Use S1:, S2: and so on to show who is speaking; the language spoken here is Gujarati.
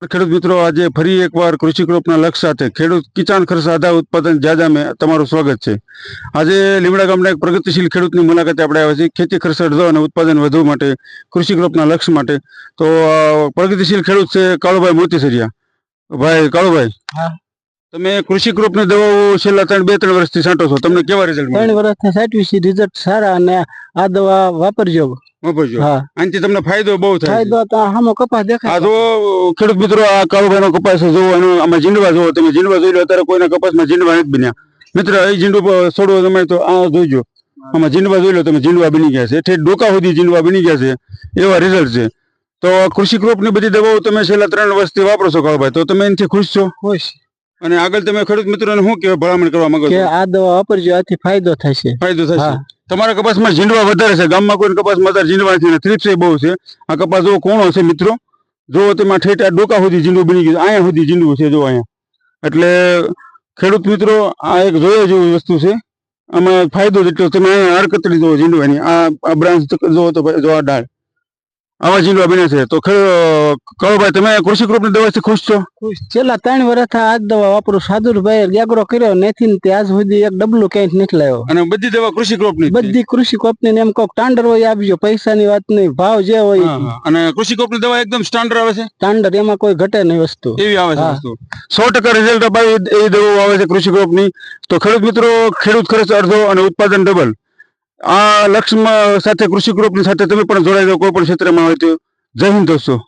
S1: ખેડૂત મિત્રો, આજે ફરી એકવાર કૃષિ ક્રોપના લક્ષ્ય સાથે ખેડૂત કિસાન ખર્ચ આધાર ઉત્પાદન જાજામાં તમારું સ્વાગત છે। આજે લીમડા ગામના એક પ્રગતિશીલ ખેડૂતની મુલાકાતે આપણે આવ્યા છીએ ખેતી ખર્ચ અડધો અને ઉત્પાદન વધુ માટે કૃષિ ક્રોપના લક્ષ્ય માટે। તો પ્રગતિશીલ ખેડૂત છે કાળુભાઈ મોતીસરિયા। ભાઈ કાળુભાઈ,
S2: હા,
S1: તમે કૃષિ ક્રોપની દવાઓ છેલ્લા 2-3 વર્ષથી છાંટો છો, તમને કેવા રિઝલ્ટ મળે?
S2: 3 વર્ષથી છાંટવી છે, રિઝલ્ટ સારા અને આ દવા વાપરજો।
S1: વાપરજો,
S2: હા,
S1: આનાથી તમને ફાયદો બહુ થાય છે।
S2: ફાયદો તો હામો કપાસ દેખાય।
S1: આ જો ખેડૂત મિત્રો, આ કાળુભાઈનો કપાસ જો એનો આમાં જીંડવા જો તમે જીંડવા જોઈ લો, અત્યારે કોઈના કપાસમાં જીંડવા નથી બન્યા મિત્ર। એ જીંડું છોડવો તમે તો આ જોઈજો, આમાં જીંડવા જોઈ લો તમે, જીંડવા બની ગયા છે, એટલે ડોકા સુધી જીંડવા બની ગયા છે, એવા રિઝલ્ટ છે। તો કૃષિ ક્રોપની બધી દવાઓ તમે છેલ્લા 3 વર્ષથી વાપરો છો કાળુભાઈ, તો તમે એનાથી ખુશ છો?
S2: ખુશ।
S1: અને આગળ તમે ખેડૂત મિત્રોને શું કહેવા ભલામણ કરવા માંગો છો?
S2: કે આ દવા વાપરજો, આથી ફાયદો થશે।
S1: ફાયદો થશે।
S2: હા,
S1: તમારા કપાસમાં જીંડવા વધારે છે, ગામમાં કોઈ કપાસમાં વધારે જીંડવા નથી, થ્રીપ્સ બહુ છે। આ કપાસ જો કોણો છે મિત્રો, જો તેમાં ઠેઠા ડોકા સુધી જીંડું બની ગયું, અહીંયા સુધી જીંડું છે જો અહીંયા। એટલે ખેડૂત મિત્રો, આ એક જોયા જેવી વસ્તુ છે, આમાં ફાયદો જેટલો તમે અહીંયા હરકતરી જો જીંડવાની આ બ્રાન્ચ જો તો જો આ ડાળ આવા જીંડવા બને છે। તો કાળુભાઈ, તમે કૃષિ ક્રોપની દવાથી ખુશ છો?
S2: ખુશ। છેલ્લા 3 વર્ષથી આ દવા વાપરું। સાદુરભાઈ જાગરો કર્યો નથી ને તે આજ સુધી એક ડબલું ક્યાંય નથી લાવ્યો।
S1: અને બધી દવા કૃષિ ક્રોપની,
S2: બધી કૃષિ કોપની ને એમ કોક ટાંડર હોય આપજો, પૈસાની વાત નહીં, ભાવ જે હોય
S1: અને કૃષિ ક્રોપની દવા એકદમ સ્ટાન્ડર્ડ આવે છે,
S2: ટાંડર, એમાં કોઈ ઘટે નહીં વસ્તુ,
S1: એવી આવે છે વસ્તુ। 100% રિઝલ્ટ અપાય એ દવાઓ આવે છે કૃષિ ક્રોપની। તો ખેડૂત મિત્રો, ખેડૂત ખર્ચ અડધો અને ઉત્પાદન ડબલ, આ લક્ષ્યમાં સાથે કૃષિ ક્રોપની સાથે તમે પણ જોડાઈ જાઓ કોઈ પણ ક્ષેત્રમાં હોય તો। જય હિન્દ દોસ્તો।